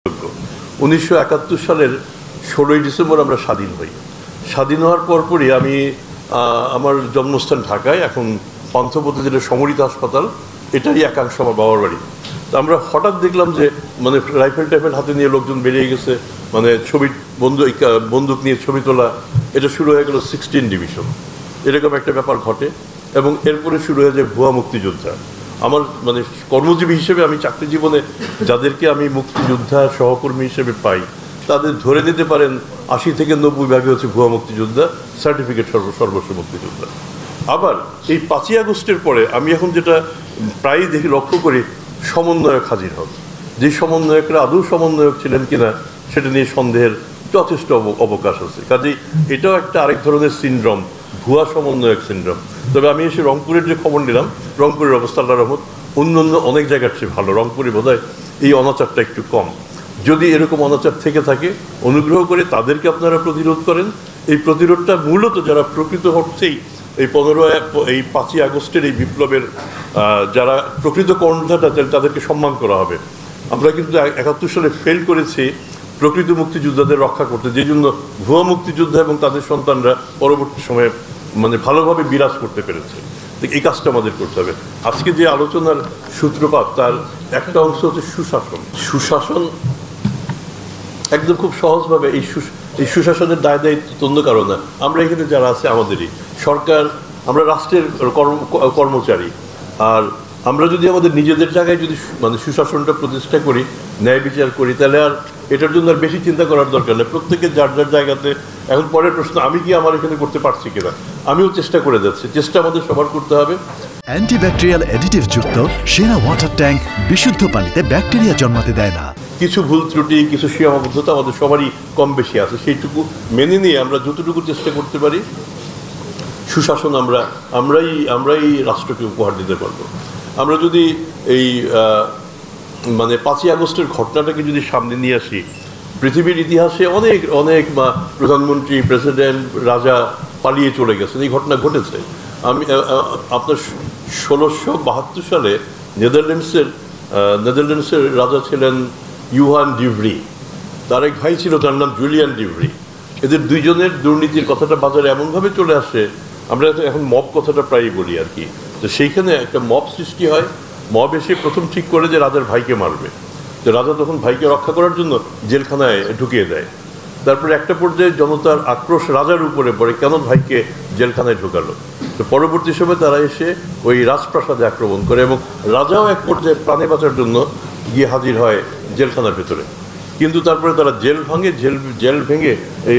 1971 সালের 16ই ডিসেম্বর আমরা স্বাধীন হই। স্বাধীন হওয়ার পরপরই আমি আমার জন্মস্থান ঢাকায়, এখন পান্থপথে যেটা সমরিত হাসপাতাল, এটারই একাংশ আমার বাবার বাড়ি। তো আমরা হঠাৎ দেখলাম যে মানে রাইফেল টাইফেল হাতে নিয়ে লোকজন বেরিয়ে গেছে, মানে ছবি বন্দুক নিয়ে ছবি তোলা। এটা শুরু হয়ে গেল 16 ডিভিশন, এরকম একটা ব্যাপার ঘটে। এবং এরপরে শুরু হয়ে যায় ভুয়া মুক্তিযোদ্ধা। আমার মানে কর্মজীবী হিসেবে আমি চাকরি জীবনে যাদেরকে আমি মুক্তিযোদ্ধা সহকর্মী হিসেবে পাই, তাদের ধরে নিতে পারেন 80 থেকে 90 ভাগে হচ্ছে ভুয়া মুক্তিযোদ্ধা, সার্টিফিকেট সর্বস্ব মুক্তিযোদ্ধা। আবার এই 5ই আগস্টের পরে আমি এখন যেটা প্রায়ই দেখি, লক্ষ্য করি, সমন্বয়ক হাজির হন। যে সমন্বয়করা আদৌ সমন্বয়ক ছিলেন কিনা সেটা নিয়ে সন্দেহের যথেষ্ট অবকাশ আছে। কাজেই এটাও একটা আরেক ধরনের সিনড্রোম, ভুয়া সমন্বয়ক সিনড্রোম। তবে আমি এসে রংপুরের যে খবর নিলাম, রংপুরের অবস্থা আল্লাহর রহমত অন্য অনেক জায়গার চেয়ে ভালো। রংপুরে বোধহয় এই অনাচারটা একটু কম। যদি এরকম অনাচার থেকে থাকে, অনুগ্রহ করে তাদেরকে আপনারা প্রতিরোধ করেন। এই প্রতিরোধটা মূলত যারা প্রকৃত হচ্ছেই এই 5ই আগস্টের এই বিপ্লবের যারা প্রকৃত কর্ণধারটা, তাদেরকে সম্মান করা হবে। আমরা কিন্তু 71 সালে ফেল করেছি প্রকৃত মুক্তিযোদ্ধাদের রক্ষা করতে, যে জন্য ভুয়া মুক্তিযোদ্ধা এবং তাদের সন্তানরা পরবর্তী সময়ে মানে ভালোভাবে বিরাজ করতে পেরেছে। এই কাজটা আমাদের করতে হবে। আজকে যে আলোচনার সূত্রপাত, তার একটা অংশ হচ্ছে সুশাসন। সুশাসন একদম খুব সহজভাবে এই সুশাসনের দায় দায়িত্ব অন্য কারো না। আমরা এখানে যারা আছে আমাদেরই সরকার, আমরা রাষ্ট্রের কর্মচারী। আর আমরা যদি আমাদের নিজেদের জায়গায় যদি মানে সুশাসনটা প্রতিষ্ঠা করি, ন্যায় বিচার করি, তাহলে আর এটার জন্য আর বেশি চিন্তা করার দরকার নেই। প্রত্যেকে যার যার জায়গাতে। এখন পরের প্রশ্ন, আমি কি আমার এখানে করতে পারছি কিনা? আমিও চেষ্টা করে যাচ্ছি। চেষ্টা আমাদের সবার করতে হবে। অ্যান্টিব্যাকটেরিয়াল অ্যাডিটিভ যুক্ত সেরা ওয়াটার ট্যাঙ্ক বিশুদ্ধ পানিতে ব্যাকটেরিয়া জন্মাতে দেয় না। কিছু ভুল ত্রুটি, কিছু সীমাবদ্ধতা আমাদের সবারই কম বেশি আছে। সেইটুকু মেনে নিয়ে আমরা যতটুকু চেষ্টা করতে পারি, সুশাসন আমরাই রাষ্ট্রকে উপহার দিতে পারবো। আমরা যদি এই মানে 5ই আগস্টের ঘটনাটাকে যদি সামনে নিয়ে আসি, পৃথিবীর ইতিহাসে অনেক অনেক প্রধানমন্ত্রী, প্রেসিডেন্ট, রাজা পালিয়ে চলে গেছেন। এই ঘটনা ঘটেছে। আমি আপনার 1672 সালে নেদারল্যান্ডসের রাজা ছিলেন ইউহান ডিভ্রি। তার এক ভাই ছিল, তার নাম জুলিয়ান ডিভ্রি। এদের দুইজনের দুর্নীতির কথাটা বাজারে এমনভাবে চলে আসে, আমরা এখন মব কথাটা প্রায়ই বলি আর কি। তো সেইখানে একটা মব সৃষ্টি হয়। মব এসে প্রথম ঠিক করে যে রাজার ভাইকে মারবে। তো রাজা তখন ভাইকে রক্ষা করার জন্য জেলখানায় ঢুকিয়ে দেয়। তারপরে একটা পর্যায়ে জনতার আক্রোশ রাজার উপরে পড়ে, কেন ভাইকে জেলখানায় ঢুকালো। তো পরবর্তী সময় তারা এসে ওই রাজপ্রাসাদে আক্রমণ করে, এবং রাজাও এক পর্যায়ে প্রাণে বাঁচার জন্য গিয়ে হাজির হয় জেলখানার ভেতরে। কিন্তু তারপরে তারা জেল ভেঙে এই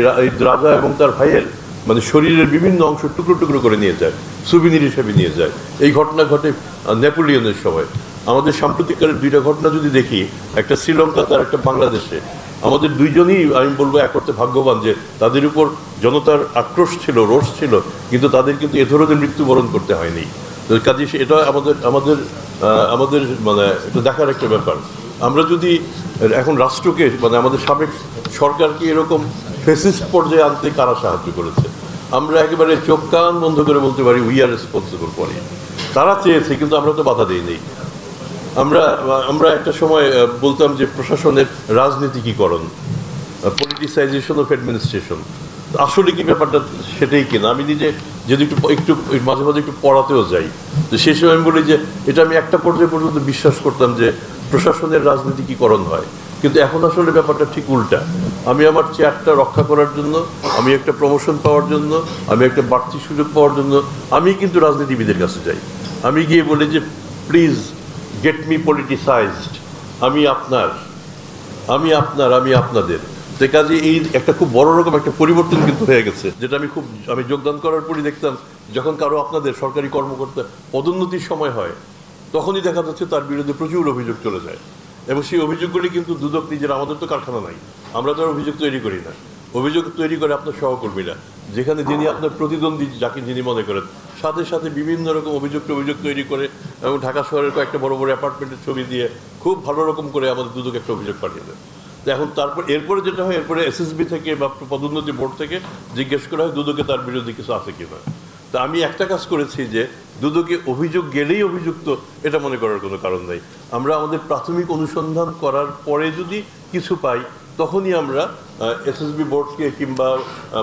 রাজা এবং তার ভাইয়ের মানে শরীরের বিভিন্ন অংশ টুকরো টুকরো করে নিয়ে যায়, সুবিনির হিসেবে নিয়ে যায়। এই ঘটনা ঘটে নেপোলিয়নের সময়। আমাদের সাম্প্রতিককালের দুইটা ঘটনা যদি দেখি, একটা শ্রীলঙ্কা, তার একটা বাংলাদেশে। আমাদের দুইজনই আমি বলবো এক অর্থে ভাগ্যবান যে তাদের উপর জনতার আক্রোশ ছিল, রোষ ছিল, কিন্তু তাদের কিন্তু এ ধরনের মৃত্যুবরণ করতে হয়নি। তো কাজে এটা আমাদের মানে এটা দেখার একটা ব্যাপার। আমরা যদি এখন রাষ্ট্রকে মানে আমাদের সাবেক সরকারকে এরকম ফেসিস্ট পর্যায়ে আনতে কারা সাহায্য করেছে, আমরা একেবারে চোখ কান বন্ধ করে বলতে পারি we are responsible for it. তারা চেয়েছে, কিন্তু আমরা তো বাধা দিই নেই। আমরা একটা সময় বলতাম যে প্রশাসনের রাজনীতিকীকরণ, পলিটিসাইজেশন অফ অ্যাডমিনিস্ট্রেশন। আসলে কি ব্যাপারটা সেটাই কিনা? আমি নিজে যদি একটু মাঝে মাঝে একটু পড়াতেও যাই, তো সেই সময় আমি বলি যে এটা আমি একটা পর্যায়ে পর্যন্ত বিশ্বাস করতাম যে প্রশাসনের রাজনীতিকীকরণ হয়, কিন্তু এখন আসলে ব্যাপারটা ঠিক উল্টা। আমি আমার চেয়ারটা রক্ষা করার জন্য, আমি একটা প্রমোশন পাওয়ার জন্য, আমি একটা বাড়তি সুযোগ পাওয়ার জন্য আমি কিন্তু রাজনীতিবিদের কাছে যাই। আমি গিয়ে বলি যে প্লিজ গেট মি পলিটিসাইজড। আমি আপনাদের। তো কাজে এই একটা খুব বড় রকম একটা পরিবর্তন কিন্তু হয়ে গেছে, যেটা আমি যোগদান করার পরই দেখতাম, যখন কারো আপনাদের সরকারি কর্মকর্তা পদোন্নতির সময় হয়, তখনই দেখা যাচ্ছে তার বিরুদ্ধে প্রচুর অভিযোগ চলে যায়। এবং সেই অভিযোগগুলি কিন্তু দুদক নিজের, আমাদের তো কারখানা নাই, আমরা তো আর অভিযোগ তৈরি করি না। অভিযোগ তৈরি করে আপনার সহকর্মীরা, যেখানে যিনি আপনার প্রতিদ্বন্দ্বী যিনি মনে করেন, সাথে সাথে বিভিন্ন রকম অভিযোগ তৈরি করে, এবং ঢাকা শহরের কয়েকটা বড় বড় অ্যাপার্টমেন্টের ছবি দিয়ে খুব ভালো রকম করে আমাদের দুদক একটা অভিযোগ পাঠিয়ে দেয়। এখন এরপরে যেটা হয়, এরপরে এসএসবি থেকে বা পদোন্নতি বোর্ড থেকে জিজ্ঞেস করা হয় দুদকে তার বিরুদ্ধে কিছু আছে কিনা। তা আমি একটা কাজ করেছি, যে দুদকে অভিযোগ গেলেই অভিযুক্ত এটা মনে করার কোনো কারণ নাই। আমরা আমাদের প্রাথমিক অনুসন্ধান করার পরে যদি কিছু পাই তখনই আমরা এসএসবি বোর্ডকে কিংবা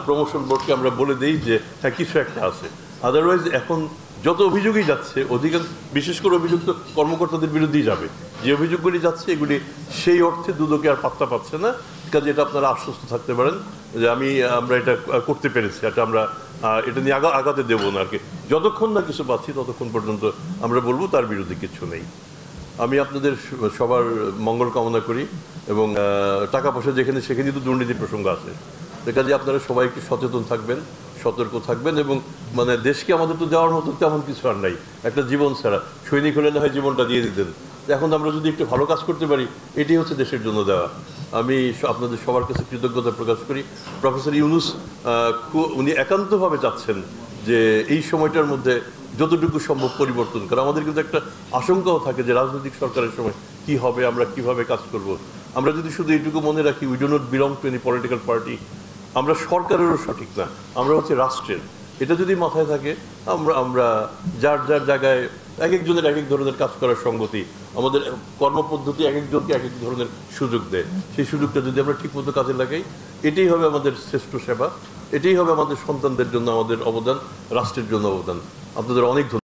প্রমোশন বোর্ডকে আমরা বলে দেই যে হ্যাঁ কিছু একটা আছে। আদারওয়াইজ এখন যত অভিযোগই যাচ্ছে অধিকাংশ বিশেষ করে অভিযুক্ত কর্মকর্তাদের বিরুদ্ধেই যাবে। যে অভিযোগগুলি যাচ্ছে এগুলি সেই অর্থে দুদকে আর পাত্তা পাচ্ছে না। কাজে এটা আপনারা আশ্বস্ত থাকতে পারেন যে আমরা এটা করতে পেরেছি, এটা নিয়ে আগাতে দেবো না আর কি। যতক্ষণ না কিছু পাচ্ছি ততক্ষণ পর্যন্ত আমরা বলবো তার বিরুদ্ধে কিছু নেই। আমি আপনাদের সবার মঙ্গল কামনা করি এবং টাকা পয়সা যেখানে সেখানেই তো দুর্নীতির প্রসঙ্গ আছে। কাজে আপনারা সবাই একটু সচেতন থাকবেন, সতর্ক থাকবেন এবং মানে দেশকে আমাদের তো দেওয়ার মতো তেমন কিছু আর নাই। একটা জীবন ছাড়া সৈনিক হলে না হয় জীবনটা দিয়ে দিতেন। এখন আমরা যদি একটু ভালো কাজ করতে পারি এটি হচ্ছে দেশের জন্য দেওয়া। আমি আপনাদের সবার কাছে কৃতজ্ঞতা প্রকাশ করি। প্রফেসর ইউনূস উনি একান্তভাবে চাচ্ছেন যে এই সময়টার মধ্যে যতটুকু সম্ভব পরিবর্তন করা। আমাদের কিন্তু একটা আশঙ্কাও থাকে যে রাজনৈতিক সরকারের সময় কি হবে, আমরা কিভাবে কাজ করব। আমরা যদি শুধু এইটুকু মনে রাখি we do not belong to any political party, আমরা সরকারেরও সঠিক না, আমরা হচ্ছে রাষ্ট্রের। এটা যদি মাথায় থাকে আমরা যার যার জায়গায় এক একজনের এক এক ধরনের কাজ করার সঙ্গতি, আমাদের কর্মপদ্ধতি এক একজনকে এক এক ধরনের সুযোগ দেয়। সেই সুযোগটা যদি আমরা ঠিকমতো কাজে লাগাই এটাই হবে আমাদের শ্রেষ্ঠ সেবা, এটাই হবে আমাদের সন্তানদের জন্য আমাদের অবদান, রাষ্ট্রের জন্য অবদান। আপনাদের অনেক ধন্যবাদ।